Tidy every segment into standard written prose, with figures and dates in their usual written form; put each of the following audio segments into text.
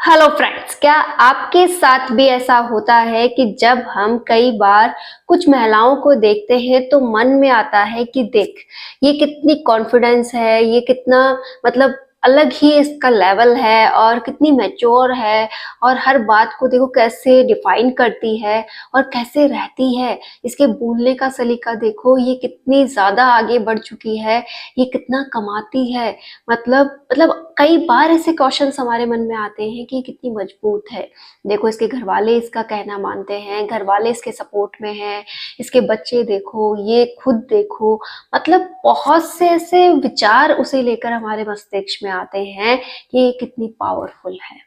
Hello friends, क्या आपके साथ भी ऐसा होता है कि जब हम कई बार कुछ महिलाओं को देखते हैं तो मन में आता है कि देख, ये कितनी कॉन्फिडेंस है, ये कितना मतलब अलग ही इसका लेवल है और कितनी मैच्योर है और हर बात को देखो कैसे डिफाइन करती है और कैसे रहती है। इसके बोलने का सलीका देखो, ये कितनी ज्यादा आगे बढ़ चुकी है, ये कितना कमाती है। मतलब कई बार ऐसे क्वेश्चंस हमारे मन में आते हैं कि कितनी मजबूत है। देखो, इसके घर वाले इसका कहना मानते हैं, घर वाले इसके सपोर्ट में हैं, इसके बच्चे देखो, ये खुद देखो। मतलब बहुत से ऐसे विचार उसे लेकर हमारे मस्तिष्क में आते हैं कि ये कितनी पावरफुल है।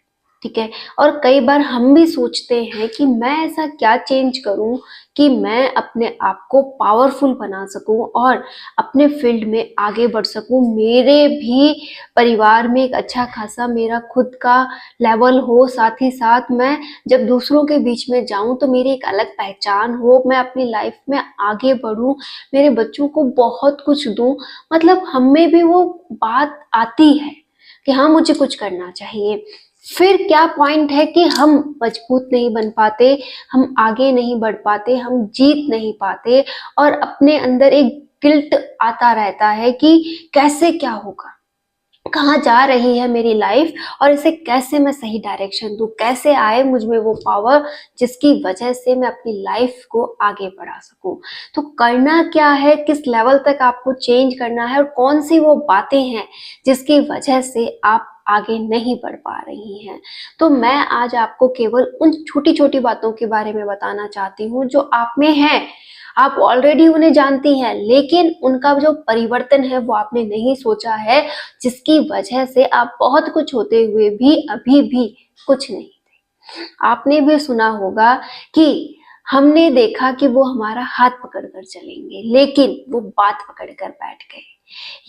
ठीक है। और कई बार हम भी सोचते हैं कि मैं ऐसा क्या चेंज करूं कि मैं अपने आप को पावरफुल बना सकूं और अपने फील्ड में आगे बढ़ सकूं, मेरे भी परिवार में एक अच्छा खासा मेरा खुद का लेवल हो, साथ ही साथ मैं जब दूसरों के बीच में जाऊं तो मेरी एक अलग पहचान हो, मैं अपनी लाइफ में आगे बढ़ूं, मेरे बच्चों को बहुत कुछ दूं। मतलब हम में भी वो बात आती है कि हाँ, मुझे कुछ करना चाहिए। फिर क्या पॉइंट है कि हम मजबूत नहीं बन पाते, हम आगे नहीं बढ़ पाते, हम जीत नहीं पाते और अपने अंदर एक गिल्ट आता रहता है कि कैसे क्या होगा, कहाँ जा रही है मेरी लाइफ और इसे कैसे मैं सही डायरेक्शन दूं, कैसे आए मुझ में वो पावर जिसकी वजह से मैं अपनी लाइफ को आगे बढ़ा सकूं। तो करना क्या है, किस लेवल तक आपको चेंज करना है और कौन सी वो बातें हैं जिसकी वजह से आप आगे नहीं बढ़ पा रही हैं। तो मैं आज आपको केवल उन छोटी छोटी बातों के बारे में बताना चाहती हूँ जो आप में है, आप ऑलरेडी उन्हें जानती हैं, लेकिन उनका जो परिवर्तन है वो आपने नहीं सोचा है, जिसकी वजह से आप बहुत कुछ होते हुए भी अभी भी कुछ नहीं थे। आपने भी सुना होगा कि हमने देखा कि वो हमारा हाथ पकड़कर चलेंगे, लेकिन वो बात पकड़कर बैठ गए।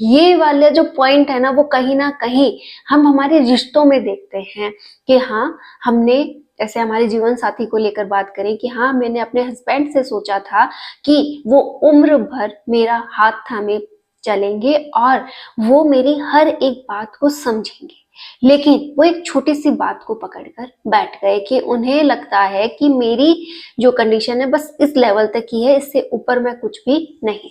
ये वाला जो पॉइंट है ना कहीं हम हमारे रिश्तों में देखते हैं कि हाँ, हमने जैसे हमारे जीवन साथी को लेकर बात करें कि हाँ, मैंने अपने हस्बैंड से सोचा था कि वो उम्र भर मेरा हाथ थामे चलेंगे और वो मेरी हर एक बात को समझेंगे, लेकिन वो एक छोटी सी बात को पकड़कर बैठ गए कि उन्हें लगता है कि मेरी जो कंडीशन है बस इस लेवल तक ही है, इससे ऊपर मैं कुछ भी नहीं।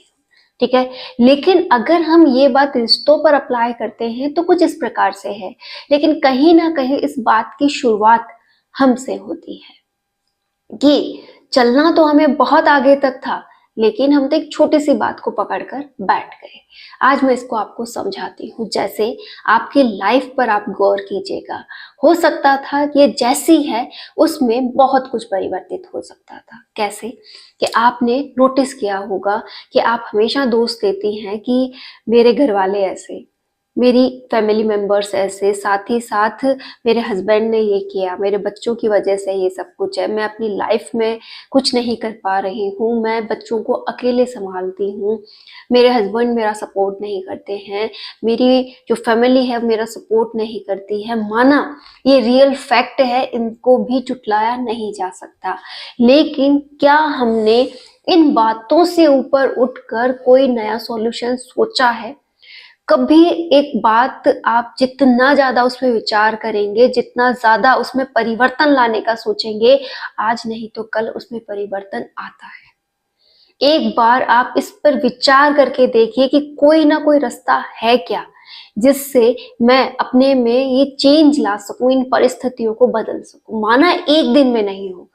ठीक है। लेकिन अगर हम ये बात रिश्तों पर अप्लाई करते हैं तो कुछ इस प्रकार से है, लेकिन कहीं ना कहीं इस बात की शुरुआत हमसे होती है कि चलना तो हमें बहुत आगे तक था, लेकिन हम तो एक छोटी सी बात को पकड़कर बैठ गए। आज मैं इसको आपको समझाती हूँ। जैसे आपकी लाइफ पर आप गौर कीजिएगा, हो सकता था कि ये जैसी है उसमें बहुत कुछ परिवर्तित हो सकता था। कैसे कि आपने नोटिस किया होगा कि आप हमेशा दोष देती हैं कि मेरे घर वाले ऐसे, मेरी फैमिली मेंबर्स ऐसे, साथ ही साथ मेरे हस्बैंड ने ये किया, मेरे बच्चों की वजह से ये सब कुछ है, मैं अपनी लाइफ में कुछ नहीं कर पा रही हूँ, मैं बच्चों को अकेले संभालती हूँ, मेरे हस्बैंड मेरा सपोर्ट नहीं करते हैं, मेरी जो फैमिली है मेरा सपोर्ट नहीं करती है। माना ये रियल फैक्ट है, इनको भी चुटलाया नहीं जा सकता, लेकिन क्या हमने इन बातों से ऊपर उठकर कोई नया सॉल्यूशन सोचा है? कभी एक बात आप जितना ज्यादा उसमें विचार करेंगे, जितना ज्यादा उसमें परिवर्तन लाने का सोचेंगे, आज नहीं तो कल उसमें परिवर्तन आता है। एक बार आप इस पर विचार करके देखिए कि कोई ना कोई रास्ता है क्या जिससे मैं अपने में ये चेंज ला सकूं, इन परिस्थितियों को बदल सकूं। माना एक दिन में नहीं होगा,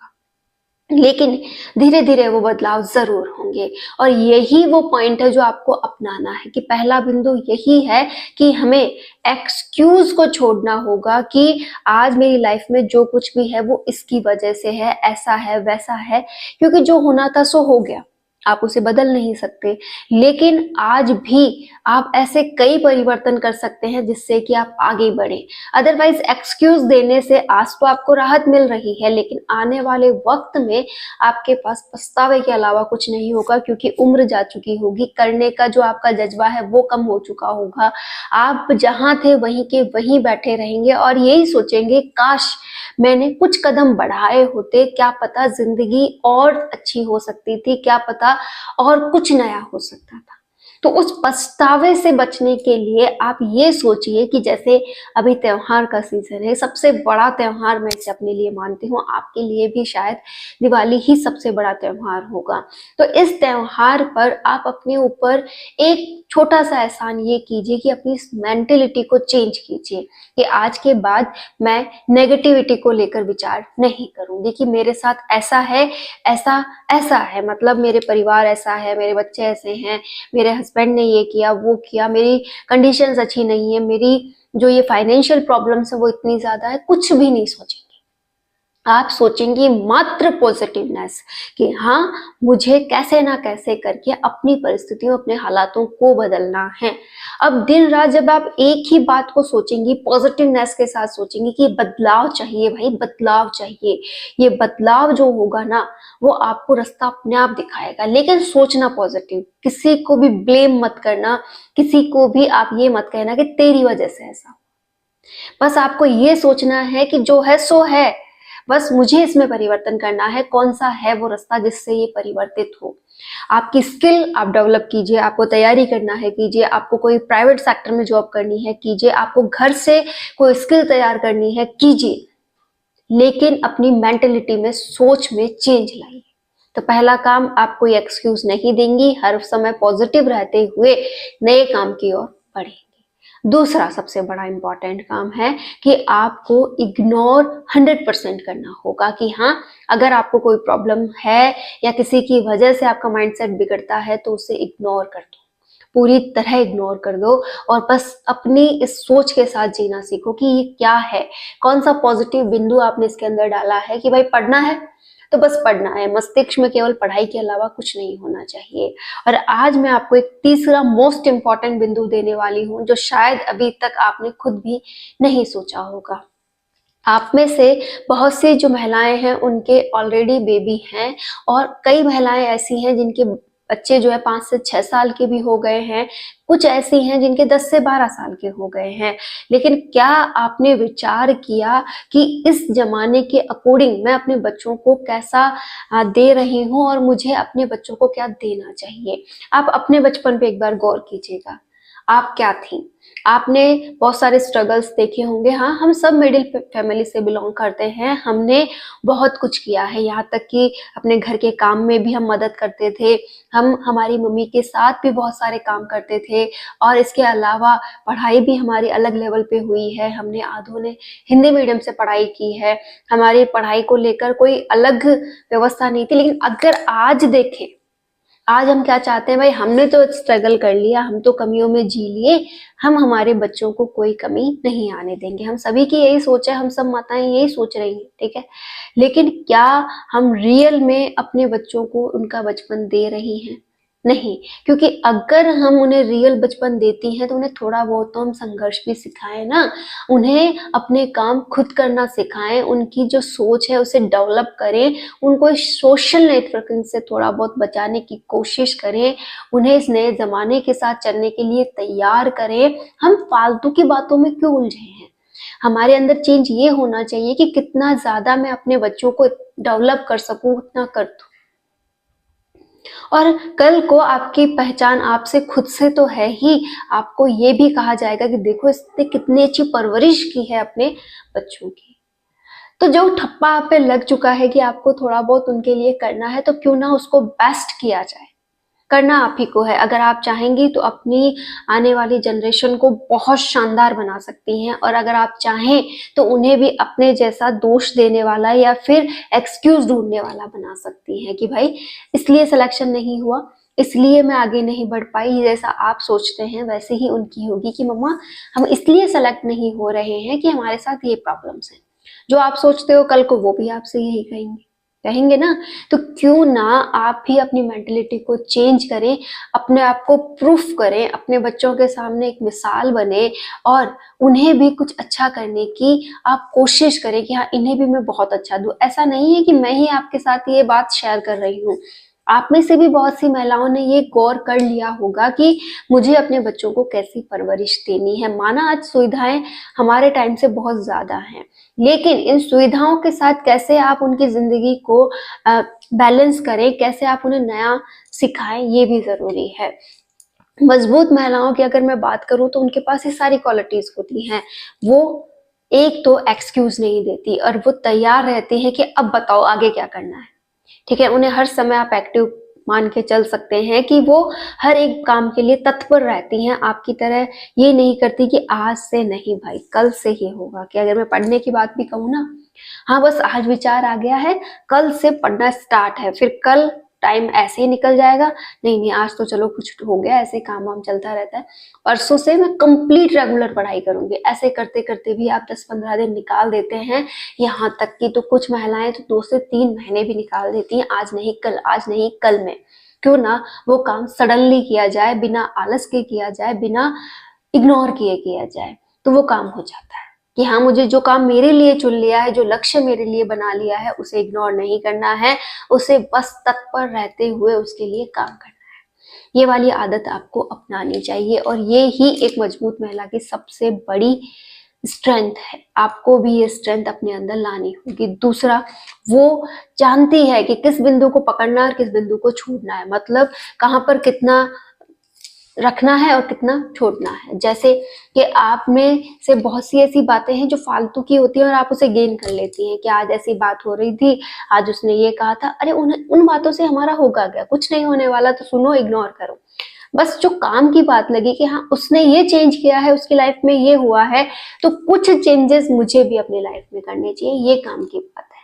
लेकिन धीरे धीरे वो बदलाव जरूर होंगे। और यही वो पॉइंट है जो आपको अपनाना है कि पहला बिंदु यही है कि हमें एक्सक्यूज को छोड़ना होगा कि आज मेरी लाइफ में जो कुछ भी है वो इसकी वजह से है, ऐसा है वैसा है, क्योंकि जो होना था सो हो गया, आप उसे बदल नहीं सकते। लेकिन आज भी आप ऐसे कई परिवर्तन कर सकते हैं जिससे कि आप आगे बढ़े। अदरवाइज एक्सक्यूज देने से आज तो आपको राहत मिल रही है, लेकिन आने वाले वक्त में आपके पास पछतावे के अलावा कुछ नहीं होगा, क्योंकि उम्र जा चुकी होगी, करने का जो आपका जज्बा है वो कम हो चुका होगा। आप जहां थे वहीं के वहीं बैठे रहेंगे और यही सोचेंगे काश मैंने कुछ कदम बढ़ाए होते, क्या पता जिंदगी और अच्छी हो सकती थी, क्या पता और कुछ नया हो सकता था। तो उस पछतावे से बचने के लिए आप ये सोचिए कि जैसे अभी त्योहार का सीजन है, सबसे बड़ा त्योहार मैं इसे अपने लिए मानती हूँ, आपके लिए भी शायद दिवाली ही सबसे बड़ा त्योहार होगा। तो इस त्योहार पर आप अपने ऊपर एक छोटा सा एहसान ये कीजिए कि अपनी मेंटेलिटी को चेंज कीजिए कि आज के बाद मैं नेगेटिविटी को लेकर विचार नहीं करूंगी कि मेरे साथ ऐसा है, ऐसा ऐसा है, मतलब मेरे परिवार ऐसा है, मेरे बच्चे ऐसे हैं, मेरे हस्बैंड ने ये किया वो किया, मेरी कंडीशंस अच्छी नहीं है, मेरी जो ये फाइनेंशियल प्रॉब्लम्स है वो इतनी ज्यादा है, कुछ भी नहीं सोचेंगे। आप सोचेंगे मात्र पॉजिटिवनेस कि हाँ, मुझे कैसे ना कैसे करके अपनी परिस्थितियों, अपने हालातों को बदलना है। अब दिन रात जब आप एक ही बात को सोचेंगी, पॉजिटिवनेस के साथ सोचेंगी कि बदलाव चाहिए भाई, बदलाव चाहिए, ये बदलाव जो होगा ना वो आपको रास्ता अपने आप दिखाएगा। लेकिन सोचना पॉजिटिव, किसी को भी ब्लेम मत करना, किसी को भी आप ये मत कहना कि तेरी वजह से ऐसा। बस आपको ये सोचना है कि जो है सो है, बस मुझे इसमें परिवर्तन करना है, कौन सा है वो रास्ता जिससे ये परिवर्तित हो। आपकी स्किल आप डेवलप कीजिए, आपको तैयारी करना है कीजिए, आपको कोई प्राइवेट सेक्टर में जॉब करनी है कीजिए, आपको घर से कोई स्किल तैयार करनी है कीजिए, लेकिन अपनी मेंटेलिटी में, सोच में चेंज लाइए। तो पहला काम, आप कोई एक्सक्यूज नहीं देंगी, हर समय पॉजिटिव रहते हुए नए काम की ओर बढ़ेंगे। दूसरा सबसे बड़ा इंपॉर्टेंट काम है कि आपको इग्नोर 100% करना होगा कि हाँ, अगर आपको कोई प्रॉब्लम है या किसी की वजह से आपका माइंडसेट बिगड़ता है तो उसे इग्नोर कर दो, पूरी तरह इग्नोर कर दो और बस अपनी इस सोच के साथ जीना सीखो कि ये क्या है, कौन सा पॉजिटिव बिंदु आपने इसके अंदर डाला है कि भाई पढ़ना है तो बस पढ़ना है, मस्तिष्क में केवल पढ़ाई के अलावा कुछ नहीं होना चाहिए। और आज मैं आपको एक तीसरा मोस्ट इंपॉर्टेंट बिंदु देने वाली हूँ जो शायद अभी तक आपने खुद भी नहीं सोचा होगा। आप में से बहुत सी जो महिलाएं हैं उनके ऑलरेडी बेबी हैं और कई महिलाएं ऐसी हैं जिनके बच्चे जो है 5 से 6 साल के भी हो गए हैं, कुछ ऐसी हैं जिनके 10 से 12 साल के हो गए हैं। लेकिन क्या आपने विचार किया कि इस जमाने के अकॉर्डिंग मैं अपने बच्चों को कैसा दे रही हूँ और मुझे अपने बच्चों को क्या देना चाहिए। आप अपने बचपन पे एक बार गौर कीजिएगा, आप क्या थी। आपने बहुत सारे स्ट्रगल्स देखे होंगे, हाँ, हम सब मिडिल फैमिली से बिलोंग करते हैं, हमने बहुत कुछ किया है, यहाँ तक कि अपने घर के काम में भी हम मदद करते थे, हम हमारी मम्मी के साथ भी बहुत सारे काम करते थे और इसके अलावा पढ़ाई भी हमारी अलग लेवल पे हुई है। हमने आधों ने हिंदी मीडियम से पढ़ाई की है, हमारी पढ़ाई को लेकर कोई अलग व्यवस्था नहीं थी। लेकिन अगर आज देखें, आज हम क्या चाहते हैं, भाई हमने तो स्ट्रगल कर लिया, हम तो कमियों में जी लिए, हम हमारे बच्चों को कोई कमी नहीं आने देंगे। हम सभी की यही सोच है, हम सब माताएं यही सोच रही हैं, ठीक है। लेकिन क्या हम रियल में अपने बच्चों को उनका बचपन दे रही हैं? नहीं, क्योंकि अगर हम उन्हें रियल बचपन देती हैं तो उन्हें थोड़ा बहुत तो हम संघर्ष भी सिखाएं ना, उन्हें अपने काम खुद करना सिखाएं, उनकी जो सोच है उसे डेवलप करें, उनको सोशल नेटवर्किंग से थोड़ा बहुत बचाने की कोशिश करें, उन्हें इस नए जमाने के साथ चलने के लिए तैयार करें। हम फालतू की बातों में क्यों उलझे हैं? हमारे अंदर चेंज ये होना चाहिए कि कितना ज्यादा मैं अपने बच्चों को डेवलप कर सकूं उतना कर दूं। और कल को आपकी पहचान आपसे खुद से तो है ही, आपको ये भी कहा जाएगा कि देखो इसने कितनी अच्छी परवरिश की है अपने बच्चों की। तो जो ठप्पा आप पे लग चुका है कि आपको थोड़ा बहुत उनके लिए करना है, तो क्यों ना उसको बेस्ट किया जाए। करना आप ही को है। अगर आप चाहेंगी तो अपनी आने वाली जनरेशन को बहुत शानदार बना सकती हैं, और अगर आप चाहें तो उन्हें भी अपने जैसा दोष देने वाला या फिर एक्सक्यूज ढूंढने वाला बना सकती हैं कि भाई इसलिए सिलेक्शन नहीं हुआ, इसलिए मैं आगे नहीं बढ़ पाई। जैसा आप सोचते हैं वैसे ही उनकी होगी कि मम्मा हम इसलिए सेलेक्ट नहीं हो रहे हैं कि हमारे साथ ये प्रॉब्लम्स हैं। जो आप सोचते हो कल को वो भी आपसे यही कहेंगे ना। तो क्यों ना आप भी अपनी मेंटेलिटी को चेंज करें, अपने आप को प्रूफ करें, अपने बच्चों के सामने एक मिसाल बने और उन्हें भी कुछ अच्छा करने की आप कोशिश करें कि हाँ, इन्हें भी मैं बहुत अच्छा दूं। ऐसा नहीं है कि मैं ही आपके साथ ये बात शेयर कर रही हूँ, आप में से भी बहुत सी महिलाओं ने ये गौर कर लिया होगा कि मुझे अपने बच्चों को कैसी परवरिश देनी है। माना आज सुविधाएं हमारे टाइम से बहुत ज्यादा हैं, लेकिन इन सुविधाओं के साथ कैसे आप उनकी जिंदगी को बैलेंस करें, कैसे आप उन्हें नया सिखाएं, ये भी जरूरी है। मजबूत महिलाओं की अगर मैं बात करूं तो उनके पास ये सारी क्वालिटीज होती हैं। वो एक तो एक्सक्यूज नहीं देती और वो तैयार रहती है कि अब बताओ आगे क्या करना है। ठीक है, उन्हें हर समय आप एक्टिव मान के चल सकते हैं कि वो हर एक काम के लिए तत्पर रहती हैं। आपकी तरह ये नहीं करती कि आज से नहीं भाई कल से ही होगा। कि अगर मैं पढ़ने की बात भी कहूँ ना, हाँ बस आज विचार आ गया है, कल से पढ़ना स्टार्ट है, फिर कल टाइम ऐसे ही निकल जाएगा, नहीं नहीं आज तो चलो कुछ हो गया, ऐसे काम वाम चलता रहता है, परसों से मैं कंप्लीट रेगुलर पढ़ाई करूंगी। ऐसे करते करते भी आप 10-15 दिन निकाल देते हैं। यहाँ तक कि तो कुछ महिलाएं तो 2 से 3 महीने भी निकाल देती हैं, आज नहीं कल, आज नहीं कल में। क्यों ना वो काम सडनली किया जाए, बिना आलस के किया जाए, बिना इग्नोर किए किया जाए, तो वो काम हो जाता है। कि हाँ मुझे जो काम मेरे लिए चुन लिया है, जो लक्ष्य मेरे लिए बना लिया है, उसे इग्नोर नहीं करना है, उसे बस तत्पर रहते हुए उसके लिए काम करना है। ये वाली आदत आपको अपनानी चाहिए और ये ही एक मजबूत महिला की सबसे बड़ी स्ट्रेंथ है। आपको भी ये स्ट्रेंथ अपने अंदर लानी होगी। दूसरा, वो जानती है कि किस बिंदु को पकड़ना है और किस बिंदु को छोड़ना है, मतलब कहाँ पर कितना रखना है और कितना छोड़ना है। जैसे कि आप में से बहुत सी ऐसी बातें हैं जो फालतू की होती हैं और आप उसे गेन कर लेती हैं कि आज ऐसी बात हो रही थी, आज उसने ये कहा था, अरे उन बातों से हमारा होगा क्या, कुछ नहीं होने वाला, तो सुनो, इग्नोर करो। बस जो काम की बात लगी कि हाँ उसने ये चेंज किया है, उसकी लाइफ में ये हुआ है, तो कुछ चेंजेस मुझे भी अपनी लाइफ में करने चाहिए, ये काम की बात है।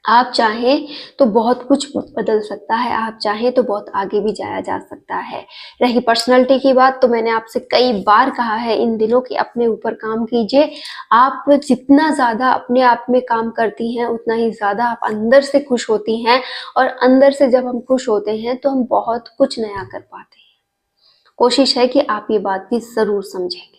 आप चाहें तो बहुत कुछ बदल सकता है, आप चाहें तो बहुत आगे भी जाया जा सकता है। रही पर्सनालिटी की बात, तो मैंने आपसे कई बार कहा है इन दिनों कि अपने ऊपर काम कीजिए। आप जितना ज़्यादा अपने आप में काम करती हैं उतना ही ज़्यादा आप अंदर से खुश होती हैं, और अंदर से जब हम खुश होते हैं तो हम बहुत कुछ नया कर पाते हैं। कोशिश है कि आप ये बात भी ज़रूर समझेंगे।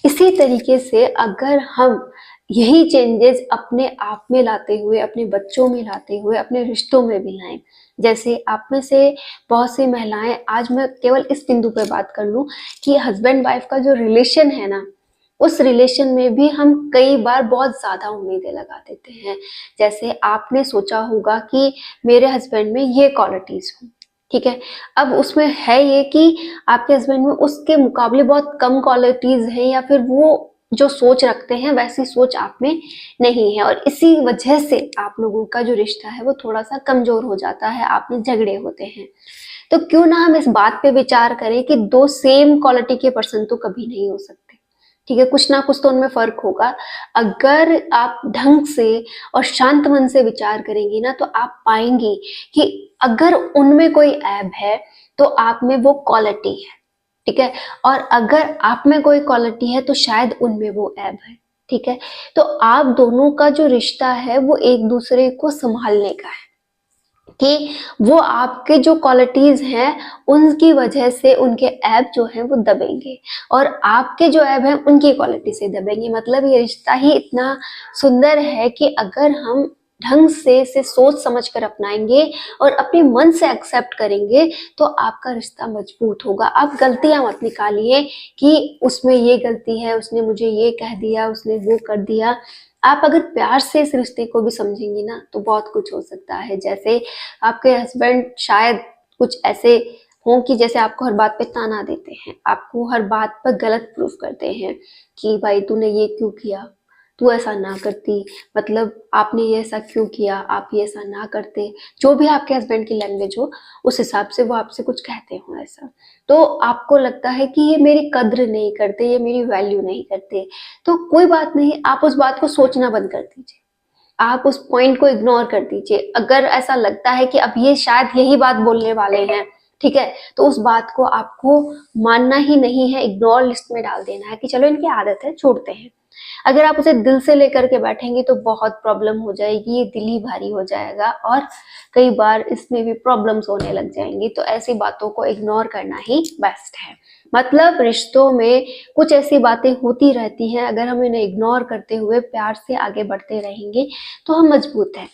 इसी तरीके से अगर हम यही चेंजेस अपने आप में लाते हुए, अपने बच्चों में लाते हुए, अपने रिश्तों में भी लाएं, जैसे आप में से बहुत सी महिलाएं, आज मैं केवल इस बिंदु पर बात कर लूं कि हस्बैंड वाइफ का जो रिलेशन है ना, उस रिलेशन में भी हम कई बार बहुत ज्यादा उम्मीदें लगा देते हैं। जैसे आपने सोचा होगा कि मेरे हस्बैंड में ये क्वालिटीज हो, ठीक है, अब उसमें है ये कि आपके हस्बैंड में उसके मुकाबले बहुत कम क्वालिटीज हैं, या फिर वो जो सोच रखते हैं वैसी सोच आप में नहीं है, और इसी वजह से आप लोगों का जो रिश्ता है वो थोड़ा सा कमजोर हो जाता है, आप में झगड़े होते हैं। तो क्यों ना हम इस बात पे विचार करें कि 2 सेम क्वालिटी के पर्सन तो कभी नहीं हो सकते। ठीक है, कुछ ना कुछ तो उनमें फर्क होगा। अगर आप ढंग से और शांत मन से विचार करेंगी ना, तो आप पाएंगी कि अगर उनमें कोई ऐब है तो आप में वो क्वालिटी है। ठीक है, और अगर आप में कोई क्वालिटी है तो शायद उनमें वो ऐब है। ठीक है, तो आप दोनों का जो रिश्ता है वो एक दूसरे को संभालने का है, कि वो आपके जो क्वालिटीज हैं उनकी वजह से उनके ऐब जो हैं वो दबेंगे, और आपके जो ऐब हैं उनकी क्वालिटी से दबेंगे। मतलब ये रिश्ता ही इतना सुंदर है कि अगर हम ढंग से इसे सोच समझ कर अपनाएंगे और अपने मन से एक्सेप्ट करेंगे तो आपका रिश्ता मजबूत होगा। आप गलतियां मत निकालिए कि उसमें ये गलती है, उसने मुझे ये कह दिया, उसने वो कर दिया। आप अगर प्यार से इस रिश्ते को भी समझेंगी ना तो बहुत कुछ हो सकता है। जैसे आपके हस्बैंड शायद कुछ ऐसे हों कि जैसे आपको हर बात पे ताना देते हैं, आपको हर बात पर गलत प्रूफ करते हैं कि भाई तूने ये क्यों किया, तू ऐसा ना करती, मतलब आपने ये ऐसा क्यों किया, आप ये ऐसा ना करते। जो भी आपके हस्बैंड की लैंग्वेज हो उस हिसाब से वो आपसे कुछ कहते हो ऐसा, तो आपको लगता है कि ये मेरी कद्र नहीं करते, ये मेरी वैल्यू नहीं करते। तो कोई बात नहीं, आप उस बात को सोचना बंद कर दीजिए, आप उस पॉइंट को इग्नोर कर दीजिए। अगर ऐसा लगता है कि अब ये शायद यही बात बोलने वाले हैं, ठीक है, तो उस बात को आपको मानना ही नहीं है, इग्नोर लिस्ट में डाल देना है कि चलो इनकी आदत है, छोड़ते हैं। अगर आप उसे दिल से लेकर के बैठेंगे तो बहुत प्रॉब्लम हो जाएगी, ये दिल ही भारी हो जाएगा और कई बार इसमें भी प्रॉब्लम्स होने लग जाएंगी। तो ऐसी बातों को इग्नोर करना ही बेस्ट है। मतलब रिश्तों में कुछ ऐसी बातें होती रहती हैं, अगर हम इन्हें इग्नोर करते हुए प्यार से आगे बढ़ते रहेंगे तो हम मजबूत हैं।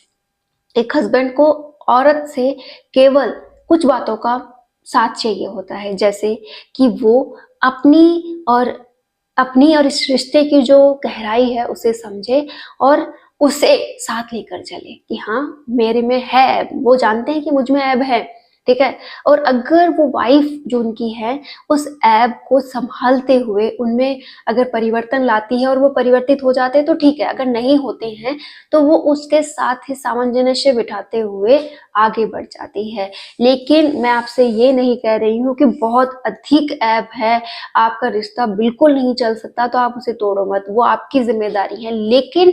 एक हस्बैंड को औरत से केवल कुछ बातों का साथ चाहिए होता है, जैसे कि वो अपनी और इस रिश्ते की जो गहराई है उसे समझे और उसे साथ लेकर चले कि हाँ मेरे में है ऐब, वो जानते हैं कि मुझ में ऐब है, ठीक है। और अगर वो वाइफ जो उनकी है उस ऐप को संभालते हुए उनमें अगर परिवर्तन लाती है और वो परिवर्तित हो जाते हैं तो ठीक है, अगर नहीं होते हैं तो वो उसके साथ ही सामंजस्य बिठाते हुए आगे बढ़ जाती है। लेकिन मैं आपसे ये नहीं कह रही हूँ कि बहुत अधिक ऐप है, आपका रिश्ता बिल्कुल नहीं चल सकता तो आप उसे तोड़ो मत, वो आपकी जिम्मेदारी है। लेकिन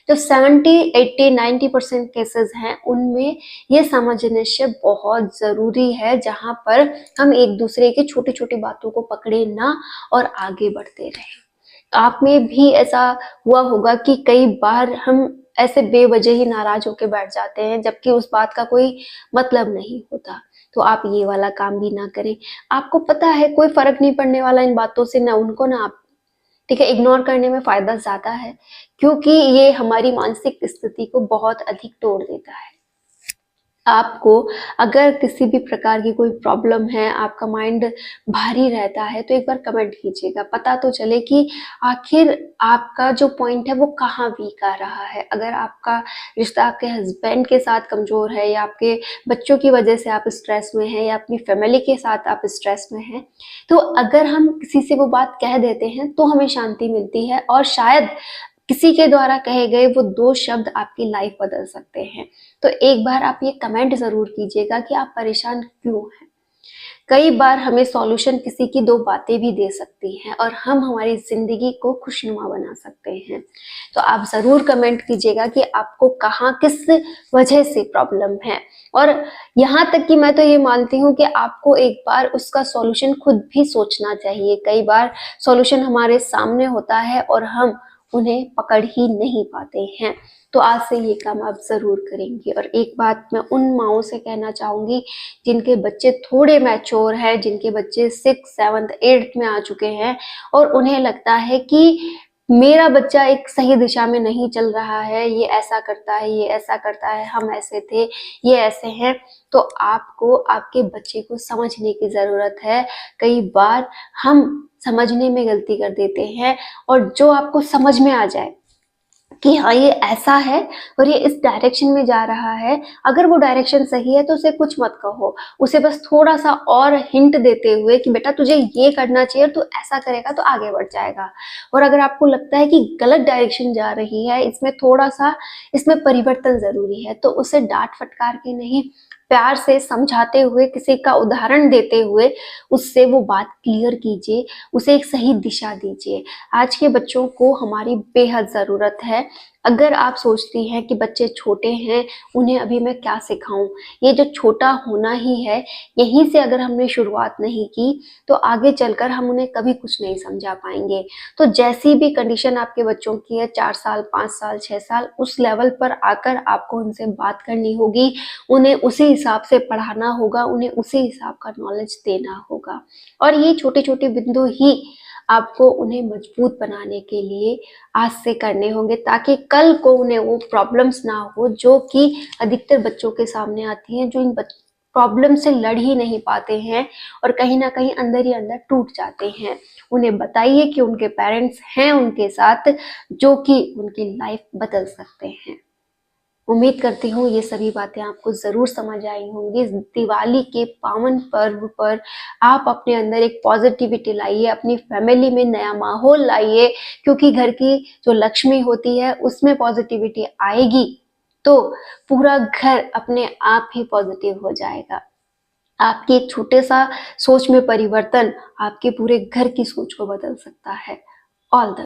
जो 70, 80, 90% केसेस हैं उनमें ये सामंजस्य बहुत जरूरी है, जहां पर हम एक दूसरे की छोटी छोटी बातों को पकड़े ना और आगे बढ़ते रहें। आप में भी ऐसा हुआ होगा कि कई बार हम ऐसे बेवजह ही नाराज होकर बैठ जाते हैं जबकि उस बात का कोई मतलब नहीं होता। तो आप ये वाला काम भी ना करें। आपको पता है कोई फर्क नहीं पड़ने वाला इन बातों से, ना उनको ना आप, ठीक है। इग्नोर करने में फायदा ज्यादा है क्योंकि ये हमारी मानसिक स्थिति को बहुत अधिक तोड़ देता है। आपको अगर किसी भी प्रकार की कोई प्रॉब्लम है, आपका माइंड भारी रहता है तो एक बार कमेंट कीजिएगा, पता तो चले कि आखिर आपका जो पॉइंट है वो कहाँ वीक आ रहा है। अगर आपका रिश्ता आपके हस्बैंड के साथ कमजोर है या आपके बच्चों की वजह से आप स्ट्रेस में हैं या अपनी फैमिली के साथ आप स्ट्रेस में हैं, तो अगर हम किसी से वो बात कह देते हैं तो हमें शांति मिलती है और शायद किसी के द्वारा कहे गए वो 2 शब्द आपकी लाइफ बदल सकते हैं। तो एक बार आप ये कमेंट जरूर कीजिएगा कि आप परेशान क्यों हैं। कई बार हमें सॉल्यूशन किसी की 2 बातें भी दे सकती हैं और हम हमारी जिंदगी को खुशनुमा बना सकते हैं। तो आप जरूर कमेंट कीजिएगा कि आपको कहाँ किस वजह से प्रॉब्लम है। और यहाँ तक कि मैं तो ये मानती हूँ कि आपको एक बार उसका सॉल्यूशन खुद भी सोचना चाहिए। कई बार सॉल्यूशन हमारे सामने होता है और हम उन्हें पकड़ ही नहीं पाते हैं। तो आज से ये काम आप जरूर करेंगे। और एक बात मैं उन माओं से कहना चाहूंगी जिनके बच्चे थोड़े मैच्योर हैं, जिनके बच्चे 6, 7, 8 में आ चुके हैं और उन्हें लगता है कि मेरा बच्चा एक सही दिशा में नहीं चल रहा है, ये ऐसा करता है, ये ऐसा करता है, हम ऐसे थे, ये ऐसे हैं। तो आपको आपके बच्चे को समझने की जरूरत है। कई बार हम समझने में गलती कर देते हैं और जो आपको समझ में आ जाए कि हाँ ये ऐसा है और ये इस डायरेक्शन में जा रहा है, अगर वो डायरेक्शन सही है तो उसे कुछ मत कहो, उसे बस थोड़ा सा और हिंट देते हुए कि बेटा तुझे ये करना चाहिए, तू ऐसा करेगा तो आगे बढ़ जाएगा। और अगर आपको लगता है कि गलत डायरेक्शन जा रही है, इसमें थोड़ा सा इसमें परिवर्तन जरूरी है, तो उसे डांट फटकार के नहीं, प्यार से समझाते हुए, किसी का उदाहरण देते हुए उससे वो बात क्लियर कीजिए, उसे एक सही दिशा दीजिए। आज के बच्चों को हमारी बेहद जरूरत है। अगर आप सोचती हैं कि बच्चे छोटे हैं, उन्हें अभी मैं क्या सिखाऊं, ये जो छोटा होना ही है, यहीं से अगर हमने शुरुआत नहीं की तो आगे चलकर हम उन्हें कभी कुछ नहीं समझा पाएंगे। तो जैसी भी कंडीशन आपके बच्चों की है, 4 साल, 5 साल, 6 साल, उस लेवल पर आकर आपको उनसे बात करनी होगी, उन्हें उसी हिसाब से पढ़ाना होगा, उन्हें उसी हिसाब का नॉलेज देना होगा। और ये छोटे छोटे बिंदु ही आपको उन्हें मजबूत बनाने के लिए आज से करने होंगे, ताकि कल को उन्हें वो प्रॉब्लम्स ना हो जो कि अधिकतर बच्चों के सामने आती हैं, जो इन प्रॉब्लम से लड़ ही नहीं पाते हैं और कहीं ना कहीं अंदर ही अंदर टूट जाते हैं। उन्हें बताइए कि उनके पेरेंट्स हैं उनके साथ, जो कि उनकी लाइफ बदल सकते हैं। उम्मीद करती हूँ ये सभी बातें आपको जरूर समझ आई होंगी। इस दिवाली के पावन पर्व पर आप अपने अंदर एक पॉजिटिविटी लाइए, अपनी फैमिली में नया माहौल लाइए, क्योंकि घर की जो लक्ष्मी होती है उसमें पॉजिटिविटी आएगी तो पूरा घर अपने आप ही पॉजिटिव हो जाएगा। आपकी एक छोटे सा सोच में परिवर्तन आपके पूरे घर की सोच को बदल सकता है। All the